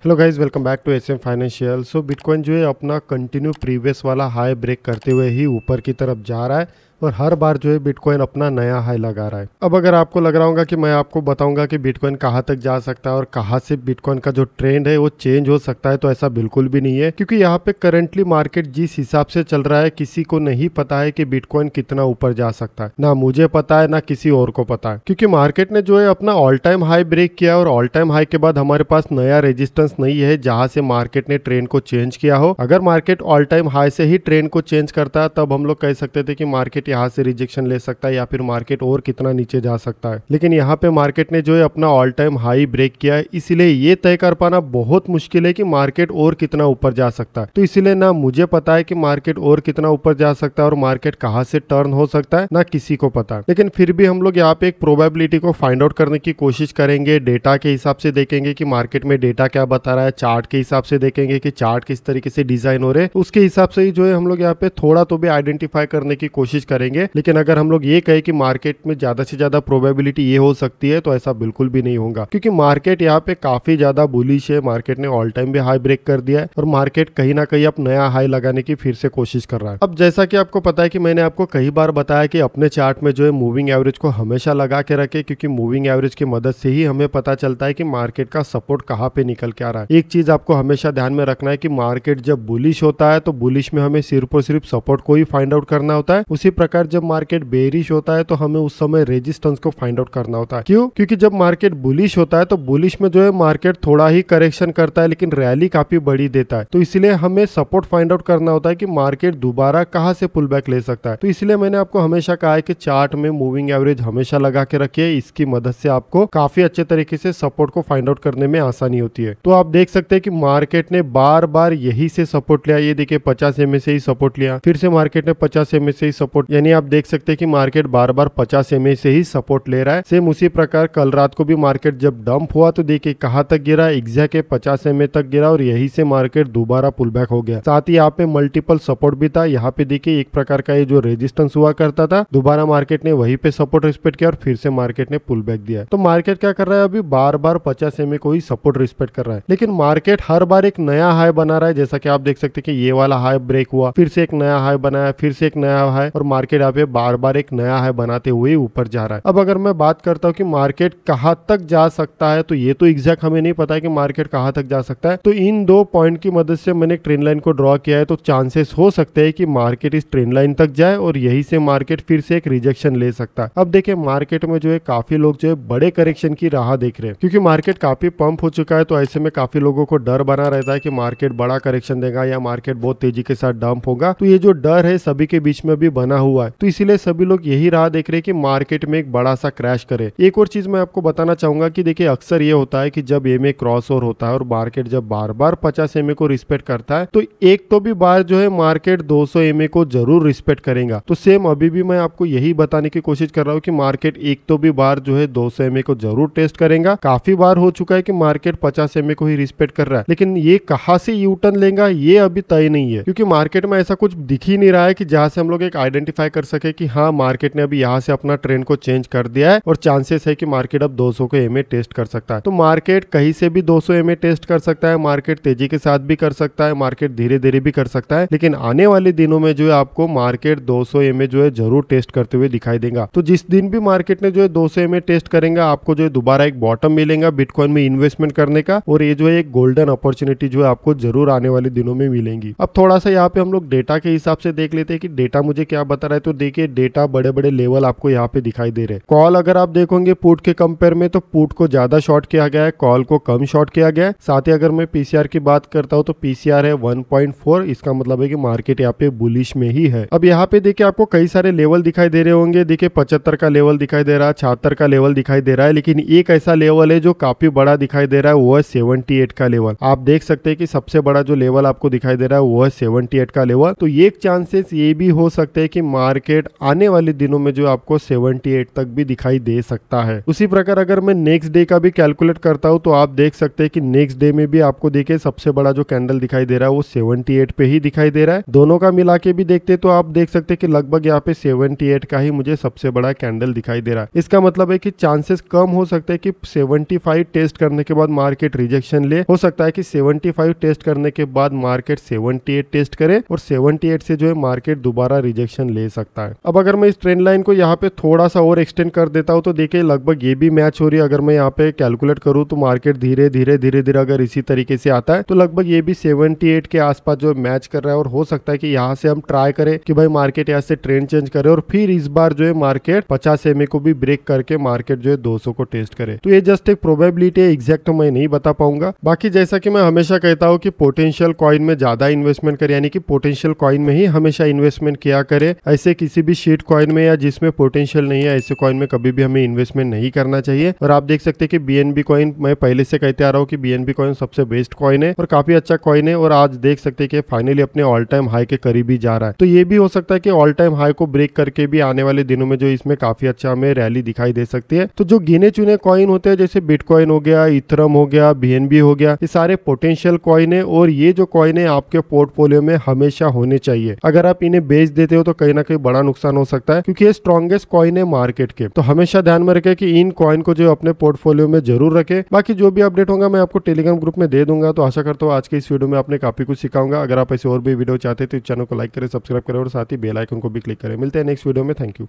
Hello guys, welcome back to SM financial. So bitcoin जो है अपना कंटिन्यू प्रीवियस वाला हाई ब्रेक करते हुए ही ऊपर की तरफ जा रहा है और हर बार जो है बिटकॉइन अपना नया हाई लगा रहा है। अब अगर आपको लग रहा होगा कि मैं आपको बताऊंगा कि बिटकॉइन कहाँ तक जा सकता है और कहाँ से बिटकॉइन का जो ट्रेंड है वो चेंज हो सकता है, तो ऐसा बिल्कुल भी नहीं है, क्योंकि यहाँ पे करंटली मार्केट जिस हिसाब से चल रहा है किसी को नहीं पता है कि बिटकॉइन कितना ऊपर जा सकता है। ना मुझे पता है ना किसी और को पता है, क्योंकि मार्केट ने जो है अपना ऑल टाइम हाई ब्रेक किया और ऑल टाइम हाई के बाद हमारे पास नया रेजिस्टेंस नहीं है जहां से मार्केट ने ट्रेंड को चेंज किया हो। अगर मार्केट ऑल टाइम हाई से ही ट्रेंड को चेंज करता है तब हम लोग कह सकते थे कि मार्केट यहाँ से रिजेक्शन ले सकता है या फिर मार्केट और कितना नीचे जा सकता है। लेकिन यहाँ पे मार्केट ने जो है अपना ऑल टाइम हाई ब्रेक किया है, इसलिए ये तय कर पाना बहुत मुश्किल है कि मार्केट और कितना ऊपर जा सकता है। तो इसलिए ना मुझे पता है कि मार्केट और कितना ऊपर जा सकता है और मार्केट कहाँ से टर्न हो सकता है, ना किसी को पता है। लेकिन फिर भी हम लोग यहाँ पे एक प्रोबेबिलिटी को फाइंड आउट करने की कोशिश करेंगे। डेटा के हिसाब से देखेंगे कि मार्केट में डेटा क्या बता रहा है, चार्ट के हिसाब से देखेंगे कि चार्ट किस तरीके से डिजाइन हो रहे हैं, उसके हिसाब से ही जो है हम लोग यहाँ पे थोड़ा तो भी आइडेंटिफाई करने की कोशिश करेंगे। लेकिन अगर हम लोग ये कहे कि मार्केट में ज्यादा से ज्यादा प्रोबेबिलिटी ये हो सकती है, तो ऐसा बिल्कुल भी नहीं होगा, क्योंकि मार्केट यहाँ पे काफी ज्यादा बुलिश है। मार्केट ने ऑल टाइम भी हाई ब्रेक कर दिया है और मार्केट कहीं ना कहीं अब नया हाई लगाने की फिर से कोशिश कर रहा है। अब जैसा कि आपको पता है कि मैंने आपको कई बार बताया कि अपने चार्ट में जो है मूविंग एवरेज को हमेशा लगा के रखे, क्योंकि मूविंग एवरेज की मदद से ही हमें पता चलता है कि मार्केट का सपोर्ट कहाँ पे निकल के आ रहा है। एक चीज आपको हमेशा ध्यान में रखना है कि मार्केट जब बुलिश होता है तो बुलिश में हमें सिर्फ और सिर्फ सपोर्ट को ही फाइंड आउट करना होता है। उसी प्रकार जब मार्केट बेरिश होता है तो हमें उस समय रेजिस्टेंस को फाइंड आउट करना होता है। क्यों? क्योंकि जब मार्केट बुलिश होता है तो बुलिश में जो है मार्केट थोड़ा ही करेक्शन करता है लेकिन रैली काफी बड़ी देता है। तो इसलिए हमें सपोर्ट फाइंड आउट करना होता है कि मार्केट दोबारा कहां से पुल बैक ले सकता है। तो इसलिए मैंने आपको हमेशा कहा है कि चार्ट में मूविंग एवरेज हमेशा लगा के रखिए। इसकी मदद से आपको काफी अच्छे तरीके से सपोर्ट को फाइंड आउट करने में आसानी होती है। तो आप देख सकते हैं कि मार्केट ने बार बार यही से सपोर्ट लिया। ये देखिए 50 एमए से ही सपोर्ट लिया, फिर से मार्केट ने 50 एमए से ही सपोर्ट, यानी आप देख सकते हैं कि मार्केट बार बार 50 एमए से ही सपोर्ट ले रहा है। सेम उसी प्रकार कल रात को भी मार्केट जब डंप हुआ तो देखिए कहां तक गिरा, एग्जैक्ट 50 एमए तक गिरा और यही से मार्केट दोबारा पुल बैक हो गया। साथ ही यहाँ पे मल्टीपल सपोर्ट भी था। यहाँ पे देखिए एक प्रकार का ये जो रेजिस्टेंस हुआ करता था, दोबारा मार्केट ने वहीं पे सपोर्ट रिस्पेक्ट किया और फिर से मार्केट ने पुल बैक दिया। तो मार्केट क्या कर रहा है, अभी बार बार 50 एमए को ही सपोर्ट रिस्पेक्ट कर रहा है, लेकिन मार्केट हर बार एक नया हाई बना रहा है। जैसा कि आप देख सकते हैं कि ये वाला हाई ब्रेक हुआ, फिर से एक नया हाई बनाया, फिर से एक नया हाई, और मार्केट यहाँ पे बार बार एक नया हाई बनाते हुए ऊपर जा रहा है। अब अगर मैं बात करता हूँ कि मार्केट कहाँ तक जा सकता है, तो ये तो एग्जैक्ट हमें नहीं पता है कि मार्केट कहाँ तक जा सकता है। तो इन दो पॉइंट की मदद से मैंने एक ट्रेंड लाइन को ड्रॉ किया है। तो चांसेस हो सकते हैं कि मार्केट इस ट्रेंड लाइन तक जाए और यही से मार्केट फिर से एक रिजेक्शन ले सकता है। अब देखिए मार्केट में जो है काफी लोग जो है बड़े करेक्शन की राह देख रहे हैं, क्योंकि मार्केट काफी पंप हो चुका है। तो ऐसे में काफी लोगों को डर बना रहता है कि मार्केट बड़ा करेक्शन देगा या मार्केट बहुत तेजी के साथ डंप होगा। तो ये जो डर है सभी के बीच में भी बना हुआ है। तो इसीलिए सभी लोग यही राह देख रहे हैं कि मार्केट में एक बड़ा सा क्रैश करे। एक और चीज मैं आपको बताना चाहूंगा कि देखिए अक्सर ये होता है कि जब एमए क्रॉस ओवर होता है और मार्केट जब बार बार 50 एमए को रिस्पेक्ट करता है, तो एक तो भी बार जो है मार्केट 200 एमए को जरूर रिस्पेक्ट करेगा। तो सेम अभी भी मैं आपको यही बताने की कोशिश कर रहा हूँ कि मार्केट एक तो भी बार जो है 200 एमए को जरूर टेस्ट करेगा। काफी बार हो चुका है कि मार्केट 50 एमए को ही रिस्पेक्ट कर रहा है, लेकिन ये कहां से यू टर्न लेगा ये अभी तय नहीं है, क्योंकि मार्केट में ऐसा कुछ दिख ही नहीं रहा है कि जहां से हम लोग एक आइडेंटिफाई कर सके कि हाँ मार्केट ने अभी यहाँ से अपना ट्रेंड को चेंज कर दिया है और चांसेस है कि मार्केट अब 200 को एमए टेस्ट कर सकता है। तो मार्केट कहीं से भी 200 एमए टेस्ट कर सकता है, मार्केट तेजी के साथ भी कर सकता है, मार्केट धीरे धीरे भी कर सकता है, लेकिन आने वाले दिनों में जो है आपको मार्केट 200 एमए जो है जरूर टेस्ट करते हुए दिखाई देगा। तो जिस दिन भी मार्केट ने जो है 200 एमए टेस्ट करेगा, आपको जो है दोबारा एक बॉटम मिलेगा बिटकॉइन में इन्वेस्टमेंट करने का, और ये जो है एक गोल्डन अपॉर्चुनिटी जो है आपको जरूर आने वाले दिनों में मिलेंगी। अब थोड़ा सा यहाँ पे हम लोग डेटा के हिसाब से देख लेते हैं कि डेटा मुझे क्या बता रहा है। तो देखिए डेटा बड़े बड़े लेवल आपको यहाँ पे दिखाई दे रहे हैं। कॉल अगर आप देखोगे पुट के कंपेयर में, तो पुट को ज्यादा शॉर्ट किया गया है, कॉल को कम शॉर्ट किया गया है। साथ ही अगर मैं पीसीआर की बात करता हूँ तो पीसीआर है 1.4, इसका मतलब है कि मार्केट यहाँ पे बुलिश में ही है। अब यहाँ पे देखिए आपको कई सारे लेवल दिखाई दे रहे होंगे। देखिए 75 का लेवल दिखाई दे रहा है, 76 का लेवल दिखाई दे रहा है, लेकिन एक ऐसा लेवल है जो काफी बड़ा दिखाई दे रहा है, वो है 78 का लेवल। आप देख सकते हैं कि सबसे बड़ा जो लेवल आपको दिखाई दे रहा है वो है 78 का लेवल। तो एक चांसेस ये भी हो सकते हैं कि मार्केट आने वाले दिनों में जो आपको 78 तक भी दिखाई दे सकता है। उसी प्रकार अगर मैं नेक्स्ट डे का भी कैलकुलेट करता हूं तो आप देख सकते हैं कि नेक्स्ट डे में भी आपको देखिए सबसे बड़ा जो कैंडल दिखाई दे रहा है वो 78 पे ही दिखाई दे रहा है। दोनों का मिला के भी देखते तो आप देख सकते हैं कि लगभग यहाँ पे 78 का ही मुझे सबसे बड़ा कैंडल दिखाई दे रहा है। इसका मतलब है कि चांसेस कम हो सकते हैं कि 75 टेस्ट करने के बाद मार्केट रिजेक्शन ले, हो सकता है कि 75 टेस्ट करने के बाद मार्केट 78 टेस्ट करे और 78 से जो है मार्केट दोबारा रिजेक्शन ले सकता है। अब अगर मैं इस ट्रेंड लाइन को यहाँ पे थोड़ा सा और एक्सटेंड कर देता हूँ तो देखिए लगभग ये भी मैच हो रही है। अगर मैं यहाँ पे कैलकुलेट करूँ तो मार्केट धीरे धीरे अगर इसी तरीके से आता है तो लगभग ये भी 78 के आसपास जो मैच कर रहा है और हो सकता है कि यहाँ से हम ट्राई करें कि भाई मार्केट यहाँ से ट्रेंड चेंज करे और फिर इस बार जो है मार्केट 50 EMA को भी ब्रेक करके मार्केट जो है 200 को टेस्ट करे। तो ये जस्ट एक प्रोबेबिलिटी है, एग्जैक्ट मैं नहीं बता पाऊंगा। बाकी जैसा कि मैं हमेशा कहता हूँ कि पोटेंशियल कॉइन में ज्यादा इन्वेस्टमेंट करे, यानी कि पोटेंशियल कॉइन में ही हमेशा इन्वेस्टमेंट किया करे। ऐसे किसी भी शीट कॉइन में या जिसमें पोटेंशियल नहीं है ऐसे कॉइन में कभी भी हमें इन्वेस्टमेंट नहीं करना चाहिए। और आप देख सकते हैं कि BNB कॉइन, मैं पहले से कहते आ रहा हूँ कि BNB कॉइन सबसे बेस्ट कॉइन है और काफी अच्छा कॉइन है और आज देख सकते हैं कि फाइनली अपने ऑल टाइम हाई के करीब ही जा रहा है। तो ये भी हो सकता है कि ऑल टाइम हाई को ब्रेक करके भी आने वाले दिनों में जो इसमें काफी अच्छा हमें रैली दिखाई दे सकती है। तो जो गिने चुने कॉइन होते हैं जैसे बिटकॉइन हो गया, इथरम हो गया, BNB हो गया, ये सारे पोटेंशियल कॉइन है और ये जो कॉइन है आपके पोर्टफोलियो में हमेशा होने चाहिए। अगर आप इन्हें बेच देते हो तो कहीं ना कहीं बड़ा नुकसान हो सकता है क्योंकि ये स्ट्रॉन्गेस्ट कॉइन है मार्केट के। तो हमेशा ध्यान में रखें कि इन कॉइन को जो अपने पोर्टफोलियो में जरूर रखें। बाकी जो भी अपडेट होगा मैं आपको टेलीग्राम ग्रुप में दे दूंगा। तो आशा करता हूँ आज के इस वीडियो में आपने काफी कुछ सिखाऊंगा। अगर आप ऐसे और भी वीडियो चाहते हैं तो इस चैनल को लाइक करें, सब्सक्राइब करें और साथ ही बेल आइकन को भी क्लिक करें। मिलते हैं नेक्स्ट वीडियो में। Thank you.